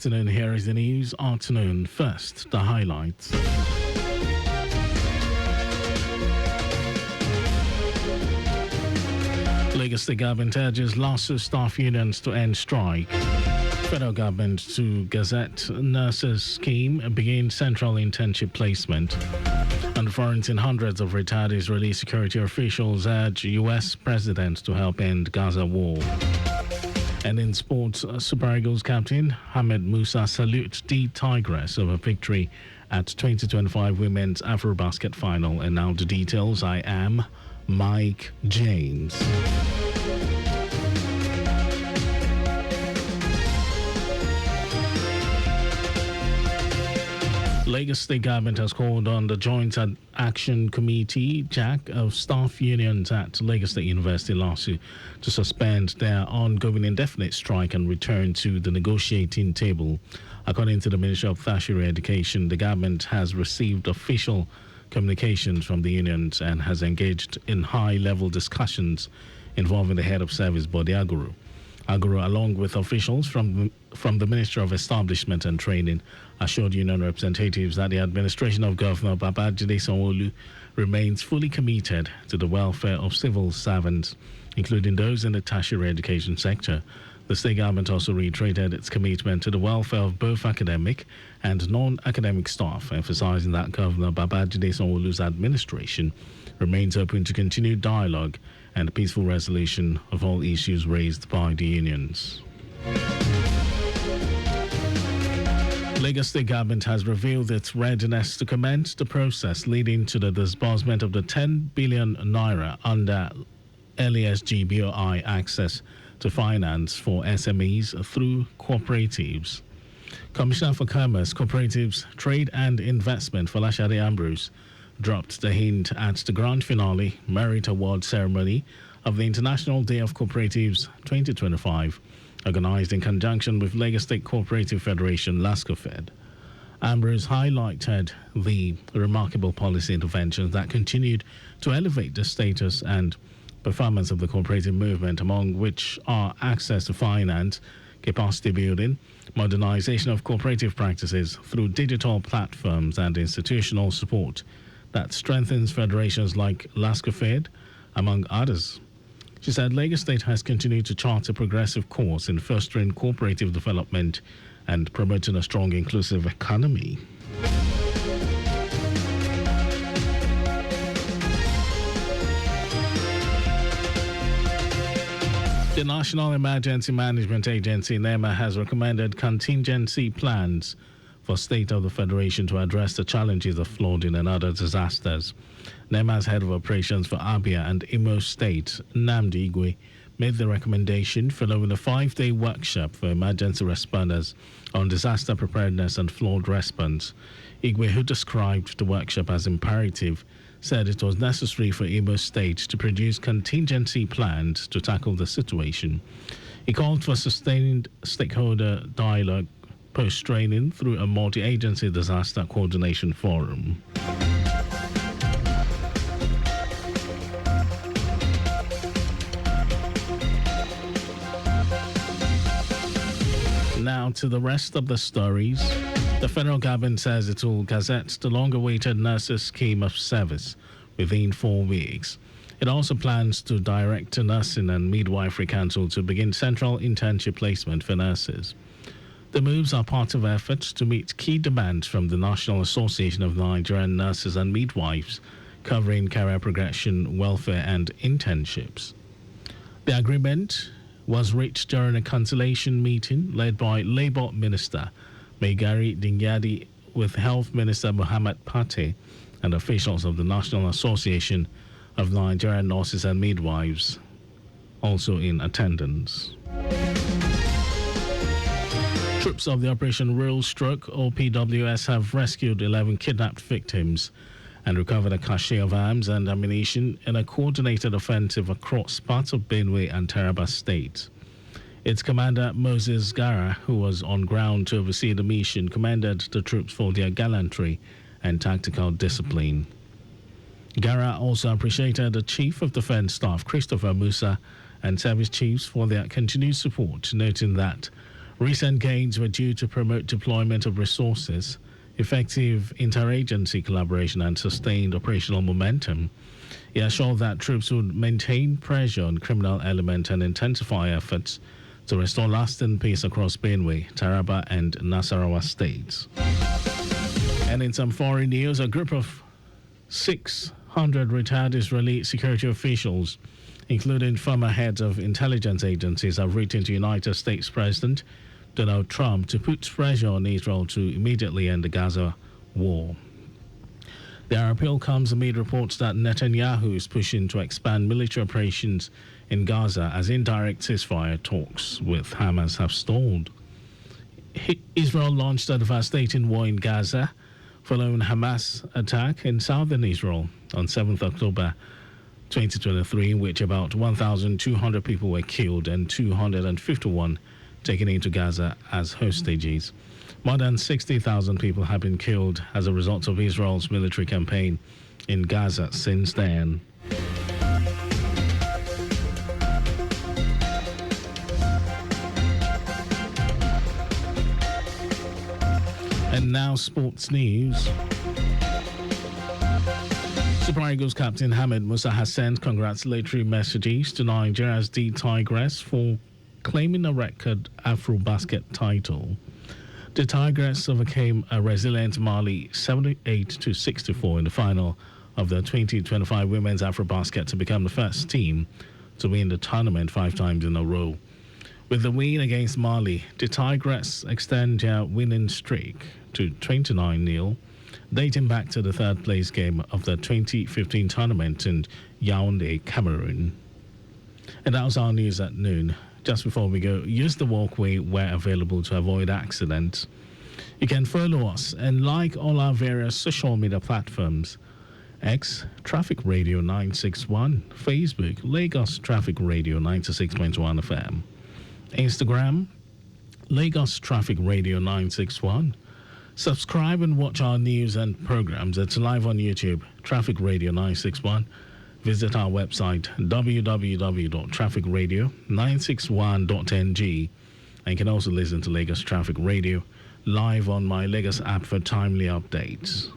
afternoon. Here is the news. Afternoon. First, the highlights. Lagos State government urges LASU staff unions to end strike. Federal government to gazette nurses scheme begin central internship placement. And foreign hundreds of retired Israeli security officials urge U.S. president to help end Gaza war. And in sports, Super Eagles captain Ahmed Musa salutes the Tigress over victory at 2025 Women's Afrobasket Final. And now the details. I am Mike James. Lagos State government has called on the Joint Action Committee, JAC, of staff unions at Lagos State University, LASU, to suspend their ongoing indefinite strike and return to the negotiating table. According to the Ministry of Tertiary Education, the government has received official communications from the unions and has engaged in high-level discussions involving the head of service body, Aguru. Aguru, along with officials from the Ministry of Establishment and Training, assured union representatives that the administration of Governor Babajide Sanwo-Olu remains fully committed to the welfare of civil servants, including those in the tertiary education sector. The state government also reiterated its commitment to the welfare of both academic and non-academic staff, emphasizing that Governor Babajide Sanwo-Olu's administration remains open to continued dialogue and peaceful resolution of all issues raised by the unions. Lagos State government has revealed its readiness to commence the process leading to the disbursement of the 10 billion naira under LASG BOI access to finance for SMEs through cooperatives. Commissioner for Commerce, Cooperatives, Trade and Investment, Folashade Ambrose, dropped the hint at the grand finale merit award ceremony of the International Day of Cooperatives 2025, organized in conjunction with Lagos State Cooperative Federation, LASCOFED. Ambrose highlighted the remarkable policy interventions that continued to elevate the status and performance of the cooperative movement, among which are access to finance, capacity building, modernization of cooperative practices through digital platforms, and institutional support that strengthens federations like LASCOFED, among others. She said Lagos State has continued to chart a progressive course in fostering cooperative development and promoting a strong, inclusive economy. The National Emergency Management Agency, NEMA, has recommended contingency plans for State of the Federation to address the challenges of flooding and other disasters. NEMA's head of operations for Abia and Imo State, Nnamdi Igwe, made the recommendation following a 5-day workshop for emergency responders on disaster preparedness and flood response. Igwe, who described the workshop as imperative, said it was necessary for Imo State to produce contingency plans to tackle the situation. He called for sustained stakeholder dialogue post-training through a multi-agency disaster coordination forum. Now to the rest of the stories. The federal government says it will gazette the long-awaited nurses scheme of service within 4 weeks. It also plans to direct the Nursing and Midwifery Council to begin central internship placement for nurses. The moves are part of efforts to meet key demands from the National Association of Nigerian Nurses and Midwives, covering career progression, welfare, and internships. The agreement was reached during a conciliation meeting led by Labour Minister Megari Dingyadi with Health Minister Muhammad Pate and officials of the National Association of Nigerian Nurses and Midwives, also in attendance. Troops of the Operation Real Stroke, OPWS, have rescued 11 kidnapped victims and recovered a cache of arms and ammunition in a coordinated offensive across parts of Benue and Taraba states. Its commander, Moses Gara, who was on ground to oversee the mission, commended the troops for their gallantry and tactical discipline. Gara also appreciated the Chief of Defense Staff, Christopher Musa, and service chiefs for their continued support, noting that Recent gains were due to promote deployment of resources, effective interagency collaboration, and sustained operational momentum. He assured that troops would maintain pressure on criminal elements and intensify efforts to restore lasting peace across Benue, Taraba, and Nasarawa states. And in some foreign news, a group of 600 retired Israeli security officials, including former heads of intelligence agencies, have written to United States President Donald Trump to put pressure on Israel to immediately end the Gaza war. Their appeal comes amid reports that Netanyahu is pushing to expand military operations in Gaza as indirect ceasefire talks with Hamas have stalled. Israel launched a devastating war in Gaza following Hamas attack in southern Israel on 7th October 2023, in which about 1,200 people were killed and 251 taken into Gaza as hostages. More than 60,000 people have been killed as a result of Israel's military campaign in Gaza since then. And now sports news. Super Eagles captain Hamid Musa has sent congratulatory messages to Nigeria's D Tigress for claiming a record AfroBasket title. The Tigress overcame a resilient Mali 78-64 in the final of the 2025 Women's AfroBasket to become the first team to win the tournament 5 times in a row. With the win against Mali, the Tigress extend their winning streak to 29-0, dating back to the third-place game of the 2015 tournament in Yaoundé, Cameroon. And that was our news at noon. Just before we go, use the walkway where available to avoid accidents. You can follow us and like all our various social media platforms. X, Traffic Radio 961. Facebook, Lagos Traffic Radio 96.1 FM. Instagram, Lagos Traffic Radio 961. Subscribe and watch our news and programs. It's live on YouTube, Traffic Radio 961. Visit our website, www.trafficradio961.ng, and you can also listen to Lagos Traffic Radio live on my Lagos app for timely updates.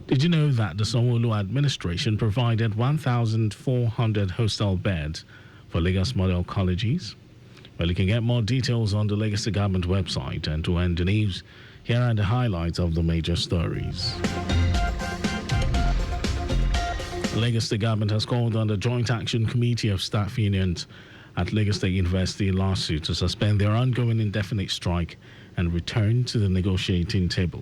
Did you know that the Sanwo-Olu administration provided 1,400 hostel beds for Lagos model colleges? Well, you can get more details on the Lagos Government website. And to end the news, here are the highlights of the major stories. Lagos State Government has called on the Joint Action Committee of Staff Unions at Lagos State University lawsuit to suspend their ongoing indefinite strike and return to the negotiating table.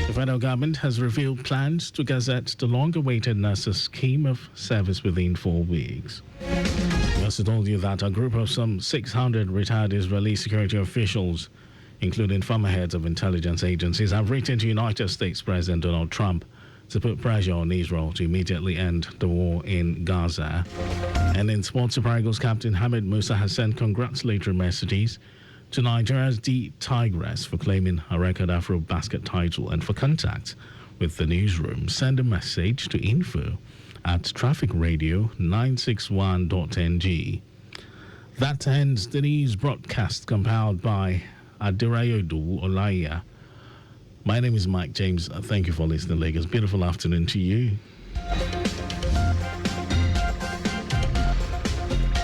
The federal government has revealed plans to gazette the long-awaited nurses scheme of service within 4 weeks. We also told you that a group of some 600 retired Israeli security officials, including former heads of intelligence agencies, have written to United States President Donald Trump to put pressure on Israel to immediately end the war in Gaza. And in sports, Super Eagles captain Hamid Musa has sent congratulatory messages to Nigeria's D Tigress for claiming a record AfroBasket title. And for contact with the newsroom, send a message to info@trafficradio961.ng. That ends the news broadcast compiled by Adirayodu Olaya. My name is Mike James. Thank you for listening, Lagos. Beautiful afternoon to you.